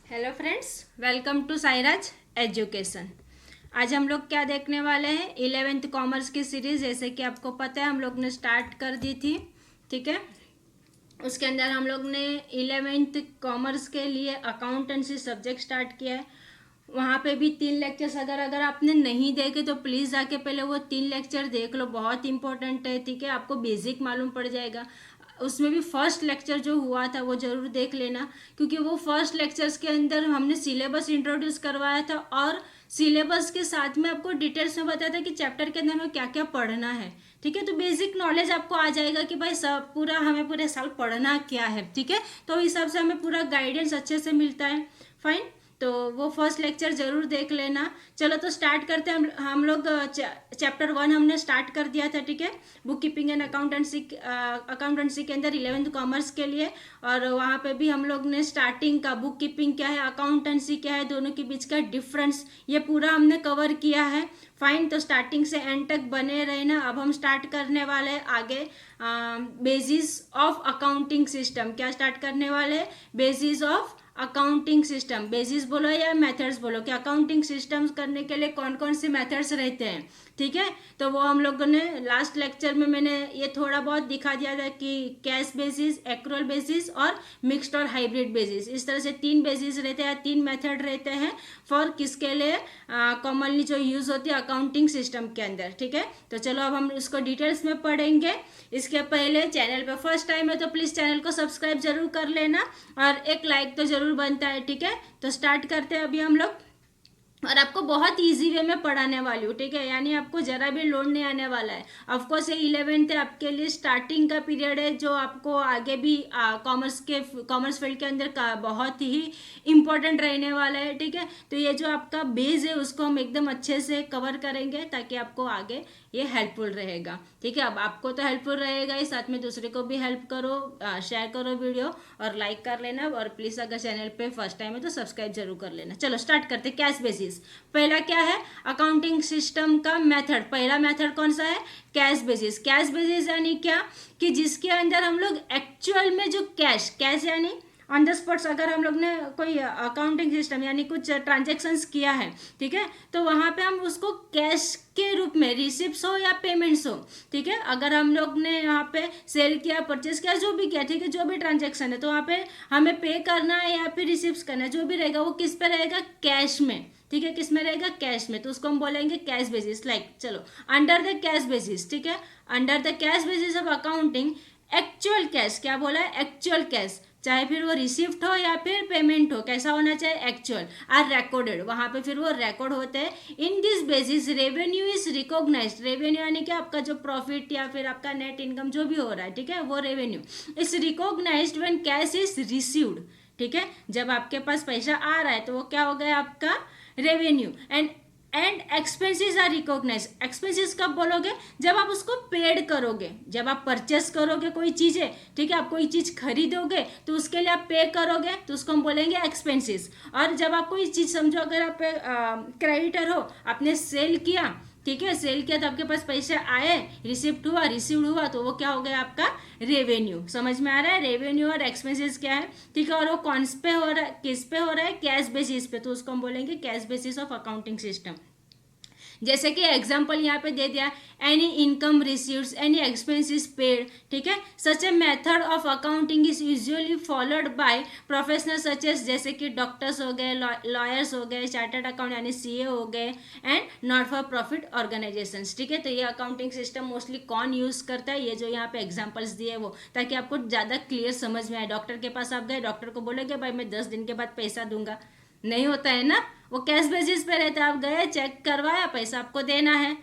Hello friends, welcome to Sairaj education. आज हम लोग क्या देखने वाले हैं, 11th कॉमर्स की सीरीज। जैसे कि आपको पता है हम लोग ने स्टार्ट कर दी थी, ठीक है। उसके अंदर हम लोग ने 11th कॉमर्स के लिए अकाउंटेंसी सब्जेक्ट स्टार्ट किया है। वहाँ पे भी 3 लेक्चर्स अगर अगर आपने नहीं देखे तो प्लीज़ जाके पहले वो 3 लेक्चर देख लो, बहुत इंपॉर्टेंट है, ठीक है। आपको बेसिक मालूम पड़ जाएगा। उसमें भी फर्स्ट लेक्चर जो हुआ था वो ज़रूर देख लेना, क्योंकि वो फर्स्ट लेक्चर्स के अंदर हमने सिलेबस इंट्रोड्यूस करवाया था और सिलेबस के साथ में आपको डिटेल्स में बताया था कि चैप्टर के अंदर हमें क्या क्या पढ़ना है, ठीक है। तो बेसिक नॉलेज आपको आ जाएगा कि भाई सब पूरा हमें पूरे साल पढ़ना क्या है, ठीक है। तो इस हिसाब से हमें पूरा गाइडेंस अच्छे से मिलता है। फाइन, तो वो फर्स्ट लेक्चर जरूर देख लेना। चलो तो स्टार्ट करते हैं। हम लोग चैप्टर 1 हमने स्टार्ट कर दिया था, ठीक है। बुक कीपिंग एंड अकाउंटेंसी के अंदर 11th कॉमर्स के लिए। और वहाँ पे भी हम लोग ने स्टार्टिंग का बुक कीपिंग क्या है, अकाउंटेंसी क्या है, दोनों के बीच का डिफरेंस, ये पूरा हमने कवर किया है। फाइन, तो स्टार्टिंग से एंड तक बने रहना। अब हम स्टार्ट करने वाले हैं आगे बेसिस ऑफ अकाउंटिंग सिस्टम। क्या स्टार्ट करने वाले, basis of accounting system. Basis बोलो या मेथड्स बोलो, कि अकाउंटिंग सिस्टम्स करने के लिए कौन कौन से मेथड्स रहते हैं, ठीक है। तो वो हम लोगों ने लास्ट लेक्चर में मैंने ये थोड़ा बहुत दिखा दिया था कि कैश बेसिस, एक्रूअल बेसिस और मिक्स्ड और हाइब्रिड बेसिस, इस तरह से 3 बेसिस रहते हैं, 3 मेथड रहते हैं फॉर किसके लिए कॉमनली जो यूज होती है अकाउंटिंग सिस्टम के अंदर, ठीक है। तो चलो अब हम इसको डिटेल्स में पढ़ेंगे। इसके पहले चैनल पे फर्स्ट टाइम है तो प्लीज़ चैनल को सब्सक्राइब जरूर कर लेना और एक लाइक तो जरूर बनता है, ठीक है। तो स्टार्ट करते हैं अभी हम लोग। और आपको बहुत इजी वे में पढ़ाने वाली हूँ, ठीक है। यानी आपको जरा भी लोड नहीं आने वाला है। ऑफकोर्स ये 11th है, आपके लिए स्टार्टिंग का पीरियड है, जो आपको आगे भी कॉमर्स फील्ड के अंदर का बहुत ही इंपॉर्टेंट रहने वाला है, ठीक है। तो ये जो आपका बेस है उसको हम एकदम अच्छे से कवर करेंगे ताकि आपको आगे ये हेल्पफुल रहेगा, ठीक है। अब आपको तो हेल्पफुल रहेगा ही, साथ में दूसरे को भी हेल्प करो, शेयर करो वीडियो और लाइक कर लेना। और प्लीज़ अगर चैनल पे फर्स्ट टाइम है तो सब्सक्राइब जरूर कर लेना। चलो स्टार्ट करते। कैश बेसिस पहला क्या है, अकाउंटिंग सिस्टम का मेथड। पहला मेथड कौन सा है, कैश बेसिस। कैश बेसिस यानी क्या, कि जिसके अंदर हम लोग एक्चुअल में जो कैश यानी ऑन द स्पॉट्स अगर हम लोग ने कोई अकाउंटिंग सिस्टम यानी कुछ ट्रांजेक्शन्स किया है, ठीक है, तो वहाँ पे हम उसको कैश के रूप में, रिसिप्ट्स हो या पेमेंट्स हो, ठीक है। अगर हम लोग ने यहाँ पे सेल किया, परचेस किया, जो भी किया, ठीक है, जो भी ट्रांजेक्शन है, तो वहाँ पे हमें पे करना है या फिर रिसिप्ट्स करना है, जो भी रहेगा वो किस पे रहेगा, कैश में, ठीक है। किस में रहेगा, कैश में। तो उसको हम बोलेंगे कैश बेसिस। लाइक चलो, अंडर द कैश बेसिस, ठीक है, under the cash basis of accounting actual cash. क्या बोला है, एक्चुअल कैश, चाहे फिर वो रिसिप्ट हो या फिर पेमेंट हो, कैसा होना चाहिए, एक्चुअल, आर रिकॉर्डेड, वहां पे फिर वो रिकॉर्ड होते हैं। In this basis revenue is recognized. Revenue यानी कि आपका जो प्रॉफिट या फिर आपका नेट इनकम जो भी हो रहा है, ठीक है, वो revenue is recognized when cash is received, ठीक है। जब आपके पास पैसा आ रहा है तो वो क्या हो गया, आपका revenue. And expenses are recognize. Expenses कब बोलोगे, जब आप उसको पेड करोगे, जब आप परचेस करोगे कोई चीज़ है, ठीक है, आप कोई चीज़ खरीदोगे तो उसके लिए आप पे करोगे तो उसको हम बोलेंगे एक्सपेंसेस। और जब आप कोई चीज़, समझो अगर आप क्रेडिटर हो, आपने सेल किया, ठीक है, सेल किया तो आपके पास पैसे आए, रिसिप्ट हुआ, रिसीव्ड हुआ, तो वो क्या हो गया, आपका रेवेन्यू। समझ में आ रहा है, रेवेन्यू और एक्सपेंसेस क्या है, ठीक है। और वो कौन पे हो रहा है, किस पे हो रहा है, कैश बेसिस पे, तो उसको हम बोलेंगे cash basis of accounting system. जैसे कि एग्जाम्पल यहाँ पे दे दिया, any income received, any expenses paid, ठीक है। Such a method of accounting is usually followed by professional such as, जैसे कि डॉक्टर्स हो गए, लॉयर्स हो गए, चार्टर्ड अकाउंट यानी सीए हो गए, and not for profit organization, ठीक है। तो ये अकाउंटिंग सिस्टम मोस्टली कौन यूज करता है, ये जो यहाँ पे एग्जाम्पल्स दिए वो, ताकि आपको ज़्यादा क्लियर समझ में आए। डॉक्टर के पास आप गए, डॉक्टर को बोलोगे भाई मैं 10 दिन के बाद पैसा दूंगा, नहीं होता है ना, वो कैश बेसिस पे रहता है। आप गए, चेक करवाया, पैसा आपको देना है,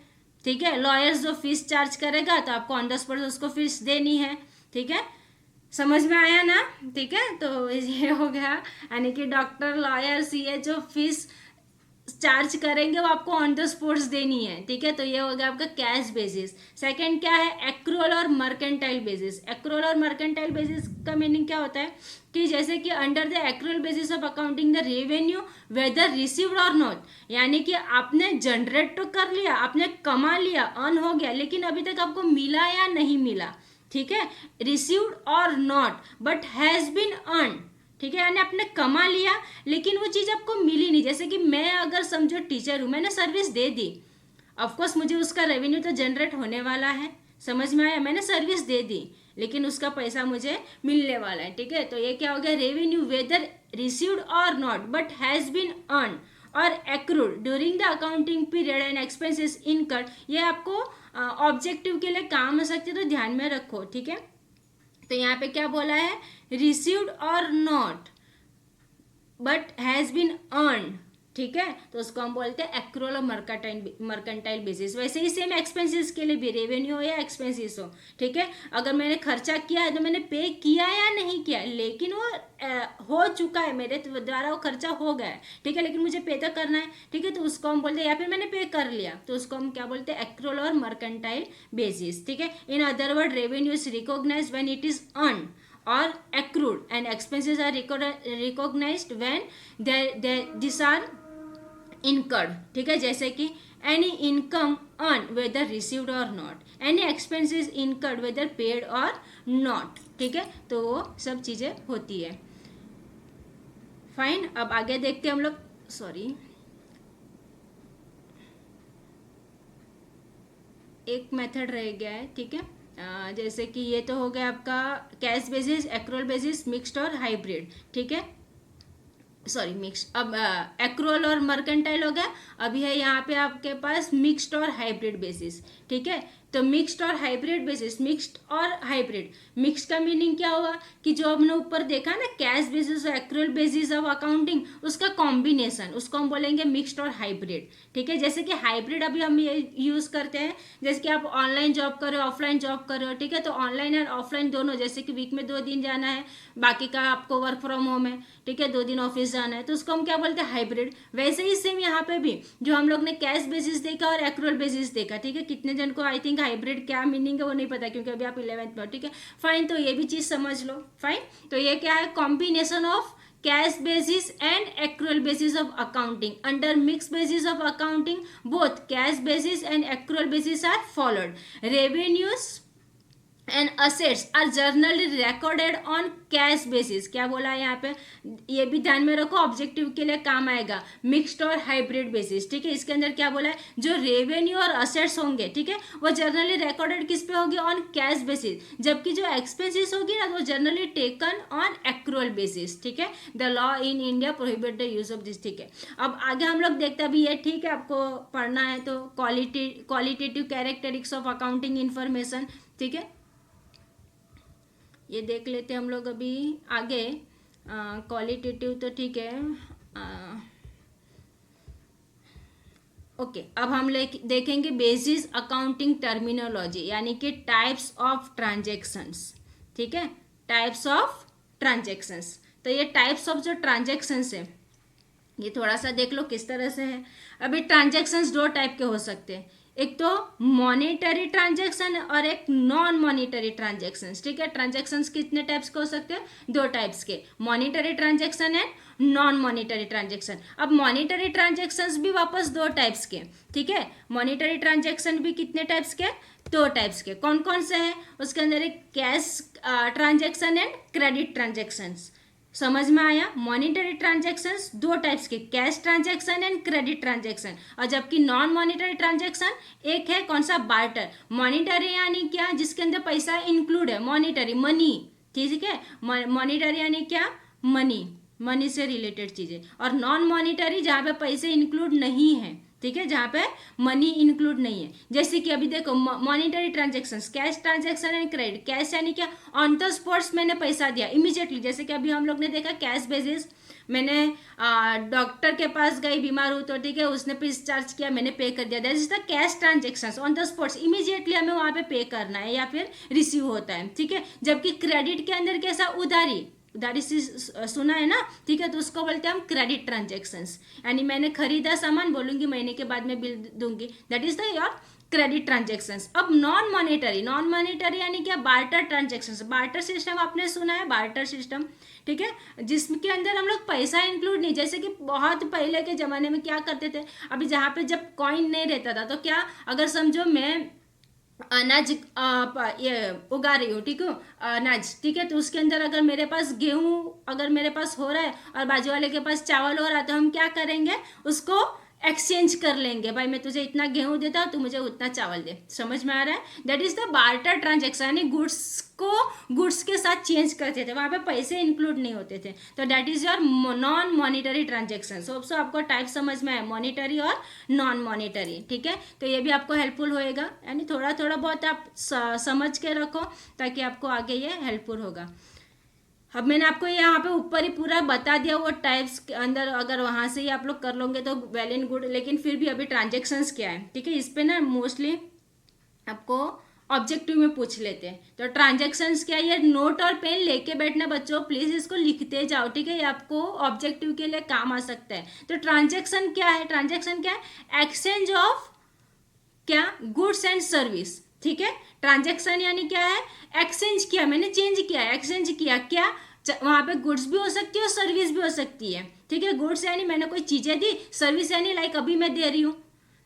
ठीक है। लॉयर्स जो फीस चार्ज करेगा तो आपको ऑन द स्पॉट उसको फीस देनी है, ठीक है। समझ में आया ना, ठीक है। तो ये हो गया, यानी कि डॉक्टर, लॉयर, सीए जो फीस चार्ज करेंगे वो आपको ऑन द स्पॉट्स देनी है, ठीक है। तो ये हो गया आपका कैश बेसिस। सेकंड क्या है, एक्रूअल और मर्केंटाइल बेसिस। एक्रूअल और मर्केंटाइल बेसिस का मीनिंग क्या होता है, कि जैसे कि under the accrual basis of accounting the revenue whether received और नॉट, यानी कि आपने जनरेट तो कर लिया, आपने कमा लिया, अर्न हो गया, लेकिन अभी तक आपको मिला या नहीं मिला, ठीक है, रिसीव्ड और not but has been earn, ठीक है, यानी आपने कमा लिया लेकिन वो चीज़ आपको मिली नहीं। जैसे कि मैं अगर समझो टीचर हूँ, मैंने सर्विस दे दी, ऑफकोर्स मुझे उसका रेवेन्यू तो जनरेट होने वाला है, समझ में आया, मैंने सर्विस दे दी लेकिन उसका पैसा मुझे मिलने वाला है। ठीक है, तो ये क्या हो गया, रेवेन्यू वेदर रिसीव्ड और not but has been earn और accrued during the accounting period and expenses incurred. ये आपको ऑब्जेक्टिव के लिए काम हो सकती है, तो ध्यान में रखो। ठीक है, तो यहाँ पे क्या बोला है, रिसीव्ड और not but has been earn. ठीक है, तो उसको हम बोलते हैं एक्रूअल और मर्केंटाइल बेसिस। वैसे ही सेम एक्सपेंसेस के लिए भी, रेवेन्यू हो या एक्सपेंसेस हो, ठीक है, अगर मैंने खर्चा किया है तो मैंने पे किया या नहीं किया, लेकिन वो हो चुका है, मेरे द्वारा वो खर्चा हो गया है, ठीक है, लेकिन मुझे पे तो करना है। ठीक है, तो उसको हम बोलते हैं, या फिर मैंने पे कर लिया तो उसको हम क्या बोलते हैं, एक्रूअल और मर्केंटाइल बेसिस। ठीक है, in other word revenue is recognized when it is earn or accrued and expenses are recognized when these are incurred। ठीक है, जैसे कि any income earned whether received or not, any expenses incurred whether paid or not। ठीक है, तो वो सब चीज़ें होती है। फाइन, अब आगे देखते हैं हम लोग, सॉरी एक मेथड रह गया है। ठीक है, जैसे कि ये तो हो गया आपका cash basis, accrual basis, mixed और हाइब्रिड। ठीक है, सॉरी मिक्स, अब एक्रूअल और मर्केंटाइल हो गया, अभी है यहाँ पे आपके पास मिक्स्ड और हाइब्रिड बेसिस। ठीक है, तो मिक्स्ड और हाइब्रिड बेसिस, मिक्स्ड और हाइब्रिड, मिक्स्ड का मीनिंग क्या हुआ कि जो हमने ऊपर देखा ना, कैश बेसिस और एक्रूअल बेसिस ऑफ अकाउंटिंग, उसका कॉम्बिनेशन, उसको हम बोलेंगे मिक्स्ड और हाइब्रिड। ठीक है, जैसे कि हाइब्रिड अभी हम ये यूज करते हैं, जैसे कि आप ऑनलाइन जॉब कर रहे हो, ऑफलाइन जॉब कर रहे हो। ठीक है, तो ऑनलाइन और ऑफलाइन दोनों, जैसे कि वीक में 2 दिन जाना है, बाकी का आपको वर्क फ्रॉम होम है। ठीक है, 2 दिन ऑफिस जाना है, तो उसको हम क्या बोलते हैं, हाइब्रिड। वैसे ही सेम यहाँ पे भी जो हम लोग ने कैश बेसिस देखा और एक्रूअल बेसिस देखा। ठीक है, कितने जन को आई थिंक हाइब्रिड क्या मीनिंग है वो नहीं पता, क्योंकि अभी आप 11th में हो। ठीक है, फाइन, तो ये भी चीज समझ लो। फाइन, तो ये क्या है, combination of cash basis and accrual basis of accounting. Under mix basis of accounting both cash basis and accrual basis are followed. Revenues and assets are generally recorded on cash basis. क्या बोला है यहाँ पे, ये भी ध्यान में रखो, ऑब्जेक्टिव के लिए काम आएगा, मिक्स्ड और हाइब्रिड बेसिस। ठीक है, इसके अंदर क्या बोला है, जो रेवेन्यू और असेट्स होंगे, ठीक है, वो जर्नली रिकॉर्डेड किस पे होगी, ऑन कैश बेसिस, जबकि जो एक्सपेंसेस होगी ना, वो generally taken on accrual basis. ठीक है, the law in India prohibit the use of this. ठीक है, अब आगे हम लोग देखते हैं, अभी ये ठीक है आपको पढ़ना है तो qualitative characteristics of accounting information. ठीक है, ये देख लेते हैं हम लोग अभी आगे। क्वालिटेटिव तो ठीक है, ओके, अब हम देखेंगे बेसिस अकाउंटिंग टर्मिनोलॉजी, यानी कि टाइप्स ऑफ ट्रांजेक्शंस। ठीक है, टाइप्स ऑफ ट्रांजेक्शंस, तो ये टाइप्स ऑफ जो ट्रांजेक्शंस है ये थोड़ा सा देख लो किस तरह से है। अभी ट्रांजेक्शंस 2 टाइप के हो सकते हैं, एक तो मॉनेटरी ट्रांजैक्शन और एक नॉन मॉनेटरी ट्रांजैक्शंस। ठीक है, ट्रांजैक्शंस कितने टाइप्स के हो सकते हैं, 2 टाइप्स के, monetary transaction and non monetary transaction. अब मॉनेटरी ट्रांजैक्शंस भी वापस 2 टाइप्स के। ठीक है, मॉनेटरी ट्रांजैक्शन भी कितने टाइप्स के, 2 टाइप्स के। कौन कौन से हैं, उसके अंदर एक cash transaction and credit transactions. समझ में आया, मॉनिटरी ट्रांजैक्शंस 2 टाइप्स के, cash transaction and credit transaction. और जबकि नॉन मॉनिटरी ट्रांजैक्शन एक है, कौन सा, बार्टर। मॉनिटरी यानी क्या, जिसके अंदर पैसा इंक्लूड है, मॉनिटरी मनी। ठीक है, मॉनिटरी यानी क्या, मनी से रिलेटेड चीजें। और नॉन मॉनिटरी जहाँ पे पैसे इंक्लूड नहीं है। ठीक है, जहाँ पे मनी इंक्लूड नहीं है। जैसे कि अभी देखो monetary transactions, cash transaction and credit. Cash यानी क्या, ऑन द स्पॉट्स मैंने पैसा दिया इमीडिएटली, जैसे कि अभी हम लोग ने देखा कैश बेसिस, मैंने डॉक्टर के पास गई, बीमार हूँ तो ठीक है, उसने फीस चार्ज किया, मैंने पे कर दिया, that is the cash transactions on the spots, immediately हमें वहाँ पे पे करना है या फिर रिसीव होता है। ठीक है, जबकि क्रेडिट के अंदर कैसा, उधारी से सुना है ना। ठीक है, तो उसको बोलते हैं हम क्रेडिट ट्रांजैक्शंस, यानी मैंने खरीदा सामान, बोलूंगी महीने के बाद में बिल दूंगी, that is the your credit transactions. अब नॉन मॉनेटरी यानी क्या, बार्टर ट्रांजैक्शंस। बार्टर सिस्टम आपने सुना है, बार्टर सिस्टम। ठीक है, जिसके अंदर हम लोग पैसा इंक्लूड नहीं, जैसे कि बहुत पहले के ज़माने में क्या करते थे, अभी जहाँ पे जब कॉइन नहीं रहता था तो क्या, अगर समझो मैं अनाज ये उगा रही हूँ, ठीक है, अनाज, ठीक है, तो उसके अंदर अगर मेरे पास गेहूं अगर मेरे पास हो रहा है और बाजू वाले के पास चावल हो रहा है, तो हम क्या करेंगे, उसको एक्सचेंज कर लेंगे। भाई मैं तुझे इतना गेहूं देता हूँ, तू मुझे उतना चावल दे। समझ में आ रहा है? That is the barter transaction, यानी गुड्स को गुड्स के साथ चेंज करते थे, वहां पे पैसे इंक्लूड नहीं होते थे। तो that is your non monetary transaction. So आपको टाइप समझ में आया, मॉनिटरी और नॉन मॉनिटरी, ठीक है। तो ये भी आपको हेल्पफुल होएगा, यानी थोड़ा थोड़ा बहुत आप समझ के रखो, ताकि आपको आगे ये हेल्पफुल होगा। अब मैंने आपको यहाँ पे ऊपर ही पूरा बता दिया वो टाइप्स के अंदर, अगर वहां से ही आप लोग कर लोगे तो वेल एंड गुड, लेकिन फिर भी अभी ट्रांजेक्शन्स क्या है, ठीक है, इस पे ना मोस्टली आपको ऑब्जेक्टिव में पूछ लेते हैं। तो ट्रांजेक्शन्स क्या है, ये नोट और पेन लेके बैठना बच्चों, प्लीज इसको लिखते जाओ, ठीक है, ये आपको ऑब्जेक्टिव के लिए काम आ सकता है। तो ट्रांजेक्शन क्या है, ट्रांजेक्शन क्या है, एक्सचेंज ऑफ क्या, गुड्स एंड सर्विस, ठीक है। ट्रांजेक्शन यानी क्या है, एक्सचेंज किया, मैंने चेंज किया, एक्सचेंज किया क्या, वहां पे गुड्स भी हो सकती है और सर्विस भी हो सकती है, ठीक है। गुड्स यानी मैंने कोई चीजें दी, सर्विस यानी लाइक अभी मैं दे रही हूँ।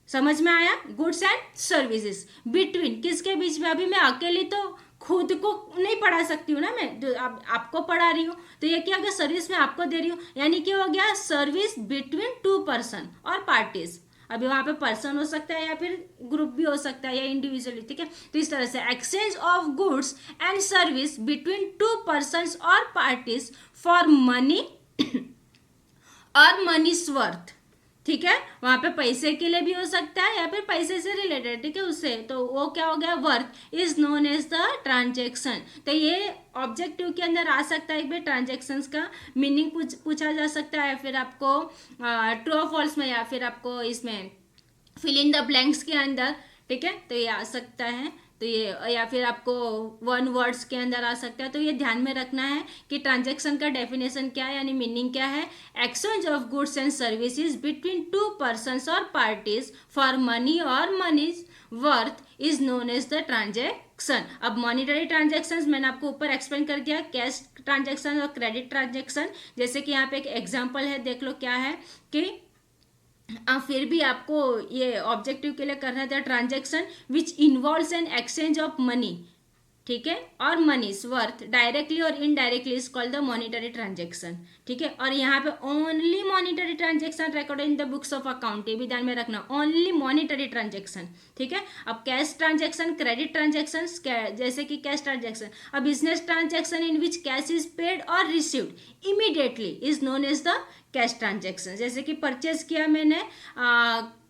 समझ में आया? गुड्स एंड सर्विसेज, बिटवीन किसके बीच में, अभी मैं अकेली तो खुद को नहीं पढ़ा सकती हूँ ना, मैं तो आपको पढ़ा रही हूँ, तो ये क्या हो गया, सर्विस में आपको दे रही हूँ, यानी क्या हो गया, सर्विस बिटवीन टू पर्सन और पार्टीज। अभी वहां पे पर्सन हो सकता है या फिर ग्रुप भी हो सकता है या इंडिविजुअली, ठीक है। तो इस तरह से exchange of goods and service between two person और पार्टीज फॉर मनी और मनीज वर्थ, ठीक है। वहां पे पैसे के लिए भी हो सकता है या फिर पैसे से रिलेटेड, ठीक है, उससे, तो वो क्या हो गया, worth is known as the transaction. तो ये ऑब्जेक्टिव के अंदर आ सकता है कि ट्रांजेक्शन का मीनिंग पूछा जा सकता है, फिर आपको ट्रू और फॉल्स में, या फिर आपको इसमें फिल इन द ब्लैंक्स के अंदर, ठीक है, तो ये आ सकता है। तो ये या फिर आपको वन वर्ड्स के अंदर आ सकता है। तो ये ध्यान में रखना है कि ट्रांजैक्शन का डेफिनेशन क्या है, यानी मीनिंग क्या है, exchange of goods and services between two persons और पार्टीज फॉर मनी और money's worth is known as the transaction. अब मॉनिटरी ट्रांजेक्शन मैंने आपको ऊपर एक्सप्लेन कर दिया, कैश ट्रांजेक्शन और क्रेडिट ट्रांजेक्शन। जैसे कि यहाँ पे एक एग्जाम्पल है, देख लो क्या है कि फिर भी आपको ये ऑब्जेक्टिव के लिए करना था, transaction which involves N exchange of money, ठीक है, और मनीज वर्थ डायरेक्टली और indirectly is called the monetary transaction, ठीक है। और यहाँ पे only monetary transaction record in the books of account, ये भी ध्यान में रखना, ओनली मॉनिटरी ट्रांजेक्शन, ठीक है। अब कैश ट्रांजेक्शन, क्रेडिट ट्रांजेक्शन, जैसे कि कैश ट्रांजेक्शन, अब business transaction in which cash is paid और received immediately is known as the cash transaction. जैसे कि परचेज किया मैंने,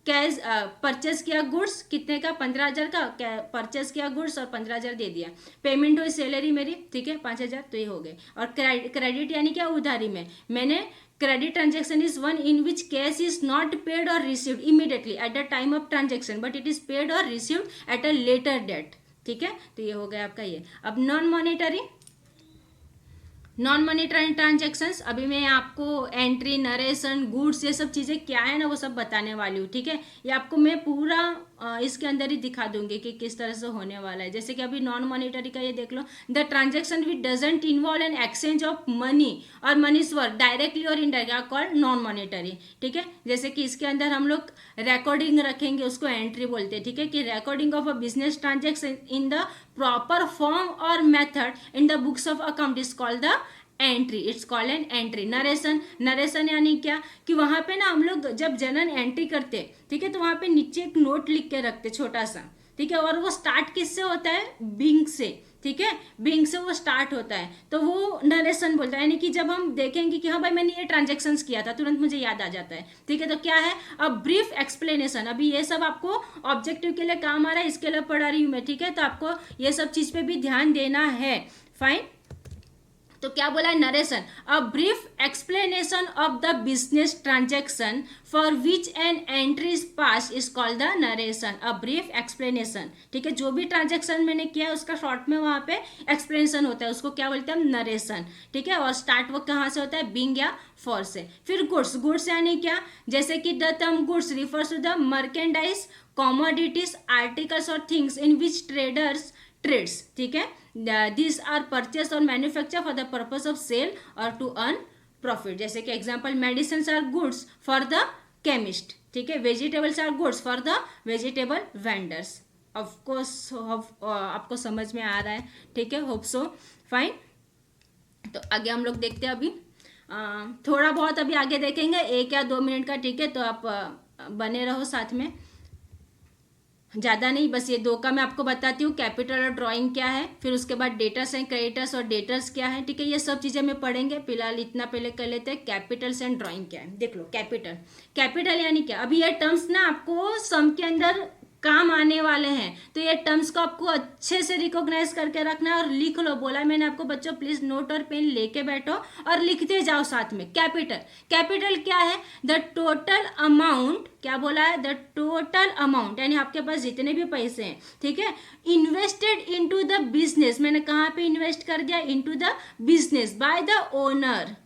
कैश परचेज किया गुड्स कितने का, 15,000 का परचेज किया गुड्स और 15,000 दे दिया, पेमेंट हुई सैलरी मेरी, ठीक है, 5,000, तो ये हो गए। और क्रेडिट यानी क्या, उधारी में मैंने credit transaction is one in which cash is not paid और received immediately at the time of transaction but it is paid और received at a later date, ठीक है। तो ये हो गया आपका ये। अब नॉन मॉनिटरी ट्रांजेक्शन्स, अभी मैं आपको एंट्री, नरेशन, गुड्स, ये सब चीज़ें क्या है ना वो सब बताने वाली हूँ, ठीक है। ये आपको मैं पूरा इसके अंदर ही दिखा दूंगी कि किस तरह से होने वाला है। जैसे कि अभी नॉन मॉनिटरी का ये देख लो, the transaction which doesn't involve an exchange of money और मनीज वर्थ डायरेक्टली और indirectly are called non monetary, ठीक है। जैसे कि इसके अंदर हम लोग रिकॉर्डिंग रखेंगे, उसको एंट्री बोलते हैं, ठीक है, कि recording of a business transaction in the proper form और method in the books of account is called the entry, it's called an entry. Narration यानी क्या, कि वहां पे ना हम लोग जब जनरल एंट्री करते, ठीक है, तो वहां पे नीचे एक नोट लिख के रखते छोटा सा, ठीक है, और वो स्टार्ट किससे होता है, बिंग से, ठीक है, बिंग से वो स्टार्ट होता है, तो वो नरेशन बोलता है। यानी कि जब हम देखेंगे कि हाँ भाई मैंने ये ट्रांजेक्शन किया था, तुरंत मुझे याद आ जाता है, ठीक है। तो क्या है, अब ब्रीफ एक्सप्लेनेशन, अभी ये सब आपको ऑब्जेक्टिव के लिए काम आ रहा है, इसके लिए पढ़ा रही हूँ मैं, ठीक है। तो आपको ये सब चीज पे भी ध्यान देना है, फाइन। तो क्या बोला है, narration, a brief explanation of the business transaction for which an entry is pass is called the narration, a brief explanation, ठीक है। जो भी ट्रांजेक्शन मैंने किया है उसका शॉर्ट में वहां पे एक्सप्लेनेशन होता है, उसको क्या बोलते हैं हम, नरेशन, ठीक है। और स्टार्ट वो कहाँ से होता है, बिंग या फॉर से। फिर गुड्स यानी क्या, जैसे कि the term goods refers to the merchandise, commodities, articles और थिंग्स इन विच ट्रेड्स, ठीक है, these are purchased और manufactured for the purpose of sale or to earn profit। जैसे कि example, medicine are goods for the chemist, ठीक है, vegetables are goods for the vegetable vendors, of course आपको समझ में आ रहा है, ठीक है, होप सो फाइन। तो आगे हम लोग देखते हैं अभी, थोड़ा बहुत अभी आगे देखेंगे 1 या 2 मिनट का, ठीक है, तो आप बने रहो साथ में, ज़्यादा नहीं, बस ये 2 का मैं आपको बताती हूँ, कैपिटल और ड्राइंग क्या है, फिर उसके बाद डेटर्स एंड क्रेडिटर्स और डेटर्स क्या है, ठीक है, ये सब चीज़ें मैं पढ़ेंगे। फिलहाल इतना पहले कर लेते हैं, कैपिटल्स एंड ड्राइंग क्या है। देख लो कैपिटल, कैपिटल यानी क्या, अभी ये टर्म्स ना आपको सम के अंदर काम आने वाले हैं, तो ये टर्म्स को आपको अच्छे से रिकॉग्नाइज करके रखना है और लिख लो। बोला मैंने आपको बच्चों, प्लीज नोट और पेन लेके बैठो और लिखते जाओ साथ में। कैपिटल, कैपिटल क्या है, द टोटल अमाउंट, क्या बोला है, द टोटल अमाउंट, यानी आपके पास जितने भी पैसे हैं, ठीक है, इन्वेस्टेड इनटू द बिजनेस, मैंने कहाँ पे इन्वेस्ट कर दिया, into the business by the owner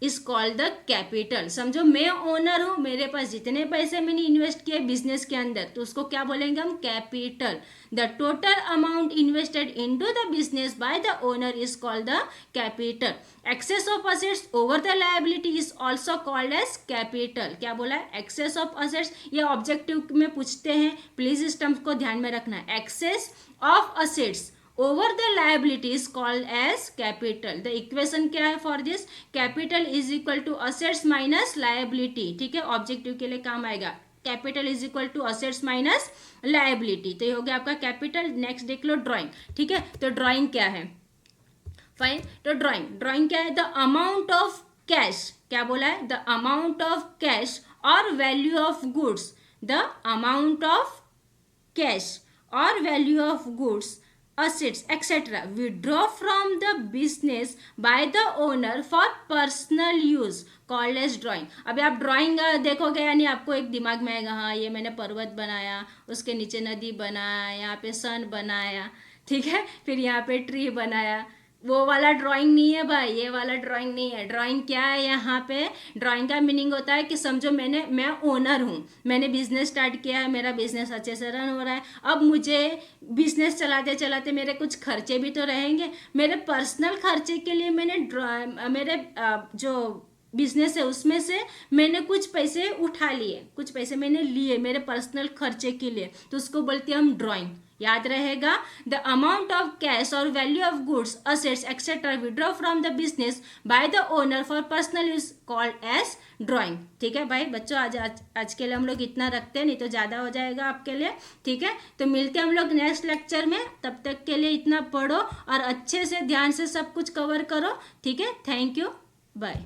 is called the capital. समझो मैं ओनर हूं, मेरे पास जितने पैसे मैंने इन्वेस्ट किए बिजनेस के अंदर, तो उसको क्या बोलेंगे हम, capital. The total amount invested into the business by the owner is called the capital. Excess of assets over the liability is also called as capital. क्या बोला है, एक्सेस ऑफ असेट्स, ये ऑब्जेक्टिव में पूछते हैं, प्लीज इस term को ध्यान में रखना। Excess of assets over the liability is called as capital. the equation क्या है for this, capital is equal to assets minus liability, ठीक है, ऑब्जेक्टिव के लिए काम आएगा, capital is equal to assets minus liability, तो ये हो गया आपका कैपिटल। नेक्स्ट देख लो ड्राइंग, ठीक है, तो ड्राइंग क्या है, फाइन, तो ड्राइंग, ड्राइंग क्या है, द अमाउंट ऑफ कैश, क्या बोला है, द अमाउंट ऑफ कैश और value of goods, the amount of cash और value of goods, assets etc. withdraw from the business by the owner for personal use called as drawing. अभी आप drawing देखोगे यानी आपको एक दिमाग में आएगा, हाँ ये मैंने पर्वत बनाया, उसके नीचे नदी बनाया, यहाँ पे सन बनाया, ठीक है, फिर यहाँ पे ट्री बनाया, वो वाला ड्राइंग नहीं है भाई, ये वाला ड्राइंग नहीं है। ड्राइंग क्या है, यहाँ पे ड्राइंग का मीनिंग होता है कि समझो मैं ओनर हूँ, मैंने बिजनेस स्टार्ट किया है, मेरा बिजनेस अच्छे से रन हो रहा है, अब मुझे बिजनेस चलाते चलाते मेरे कुछ खर्चे भी तो रहेंगे, मेरे पर्सनल खर्चे के लिए मैंने मेरे जो बिजनेस है उसमें से मैंने कुछ पैसे उठा लिए, कुछ पैसे मैंने लिए मेरे पर्सनल खर्चे के लिए, तो उसको बोलते हैं हम ड्राइंग। याद रहेगा, द अमाउंट ऑफ कैश और value of goods assets etcetera withdraw from the business by the owner for personal use called as drawing. ठीक है भाई बच्चों, आज के लिए हम लोग इतना रखते हैं, नहीं तो ज़्यादा हो जाएगा आपके लिए, ठीक है। तो मिलते हैं हम लोग नेक्स्ट लेक्चर में, तब तक के लिए इतना पढ़ो और अच्छे से ध्यान से सब कुछ कवर करो, ठीक है। Thank you, bye.